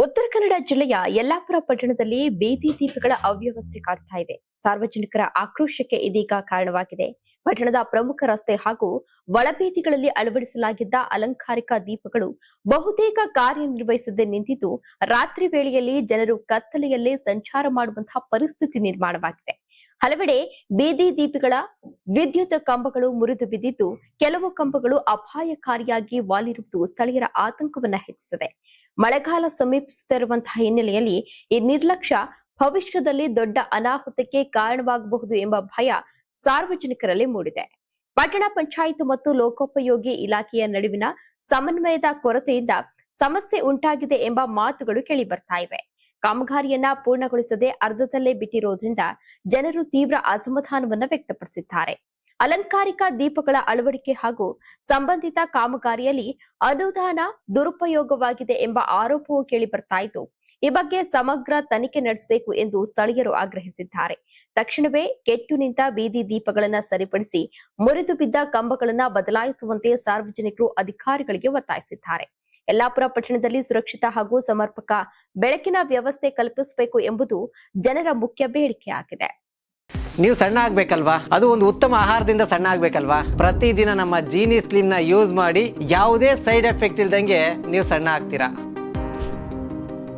ಉತ್ತರ ಕನ್ನಡ ಜಿಲ್ಲೆಯ ಯಲ್ಲಾಪುರ ಪಟ್ಟಣದಲ್ಲಿ ಬೀದಿ ದೀಪಗಳ ಅವ್ಯವಸ್ಥೆ ಕಾಡ್ತಾ ಇದೆ. ಸಾರ್ವಜನಿಕರ ಆಕ್ರೋಶಕ್ಕೆ ಇದೀಗ ಕಾರಣವಾಗಿದೆ. ಪಟ್ಟಣದ ಪ್ರಮುಖ ರಸ್ತೆ ಹಾಗೂ ಒಳಬೀದಿಗಳಲ್ಲಿ ಅಳವಡಿಸಲಾಗಿದ್ದ ಅಲಂಕಾರಿಕ ದೀಪಗಳು ಬಹುತೇಕ ಕಾರ್ಯನಿರ್ವಹಿಸದೆ ನಿಂತಿದ್ದು, ರಾತ್ರಿ ವೇಳೆಯಲ್ಲಿ ಜನರು ಕತ್ತಲೆಯಲ್ಲೇ ಸಂಚಾರ ಮಾಡುವಂತಹ ಪರಿಸ್ಥಿತಿ ನಿರ್ಮಾಣವಾಗಿದೆ. ಹಲವೆಡೆ ಬೀದಿ ದೀಪಗಳ ವಿದ್ಯುತ್ ಕಂಬಗಳು ಮುರಿದು ಬಿದ್ದಿದ್ದು, ಕೆಲವು ಕಂಬಗಳು ಅಪಾಯಕಾರಿಯಾಗಿ ವಾಲಿರುವುದು ಸ್ಥಳೀಯರ ಆತಂಕವನ್ನ ಹೆಚ್ಚಿಸಿದೆ. ಮಳೆಗಾಲ ಸಮೀಪಿಸುತ್ತಿರುವಂತಹ ಹಿನ್ನೆಲೆಯಲ್ಲಿ ಈ ನಿರ್ಲಕ್ಷ್ಯ ಭವಿಷ್ಯದಲ್ಲಿ ದೊಡ್ಡ ಅನಾಹುತಕ್ಕೆ ಕಾರಣವಾಗಬಹುದು ಎಂಬ ಭಯ ಸಾರ್ವಜನಿಕರಲ್ಲಿ ಮೂಡಿದೆ. ಪಟ್ಟಣ ಪಂಚಾಯತ್ ಮತ್ತು ಲೋಕೋಪಯೋಗಿ ಇಲಾಖೆಯ ನಡುವಿನ ಸಮನ್ವಯದ ಕೊರತೆಯಿಂದ ಸಮಸ್ಯೆ ಉಂಟಾಗಿದೆ ಎಂಬ ಮಾತುಗಳು ಕೇಳಿ ಬರ್ತಾ ಇವೆ. ಕಾಮಗಾರಿಯನ್ನ ಪೂರ್ಣಗೊಳಿಸದೆ ಅರ್ಧದಲ್ಲೇ ಬಿಟ್ಟಿರೋದ್ರಿಂದ ಜನರು ತೀವ್ರ ಅಸಮಾಧಾನವನ್ನ ವ್ಯಕ್ತಪಡಿಸಿದ್ದಾರೆ. ಅಲಂಕಾರಿಕ ದೀಪಗಳ ಅಳವಡಿಕೆ ಹಾಗೂ ಸಂಬಂಧಿತ ಕಾಮಗಾರಿಯಲ್ಲಿ ಅನುದಾನ ದುರುಪಯೋಗವಾಗಿದೆ ಎಂಬ ಆರೋಪವೂ ಕೇಳಿ ಬರ್ತಾ ಇದ್ದು, ಈ ಬಗ್ಗೆ ಸಮಗ್ರ ತನಿಖೆ ನಡೆಸಬೇಕು ಎಂದು ಸ್ಥಳೀಯರು ಆಗ್ರಹಿಸಿದ್ದಾರೆ. ತಕ್ಷಣವೇ ಕೆಟ್ಟು ನಿಂತ ಬೀದಿ ದೀಪಗಳನ್ನ ಸರಿಪಡಿಸಿ ಮುರಿದು ಬಿದ್ದ ಕಂಬಗಳನ್ನ ಬದಲಾಯಿಸುವಂತೆ ಸಾರ್ವಜನಿಕರು ಅಧಿಕಾರಿಗಳಿಗೆ ಒತ್ತಾಯಿಸಿದ್ದಾರೆ. ಯಲ್ಲಾಪುರ ಪಟ್ಟಣದಲ್ಲಿ ಸುರಕ್ಷಿತ ಹಾಗೂ ಸಮರ್ಪಕ ಬೆಳಕಿನ ವ್ಯವಸ್ಥೆ ಕಲ್ಪಿಸಬೇಕು ಎಂಬುದು ಜನರ ಮುಖ್ಯ ಬೇಡಿಕೆಯಾಗಿದೆ. ನೀವು ಸಣ್ಣ ಆಗ್ಬೇಕಲ್ವಾ? ಅದು ಒಂದು ಉತ್ತಮ ಆಹಾರದಿಂದ ಸಣ್ಣ ಆಗ್ಬೇಕಲ್ವಾ? ಪ್ರತಿದಿನ ನಮ್ಮ ಜೀನಿ ಸ್ಲಿಮ್ ನ ಯೂಸ್ ಮಾಡಿ ಯಾವುದೇ ಸೈಡ್ ಎಫೆಕ್ಟ್ ಇಲ್ದಂಗೆ ನೀವು ಸಣ್ಣ ಆಗ್ತೀರಾ.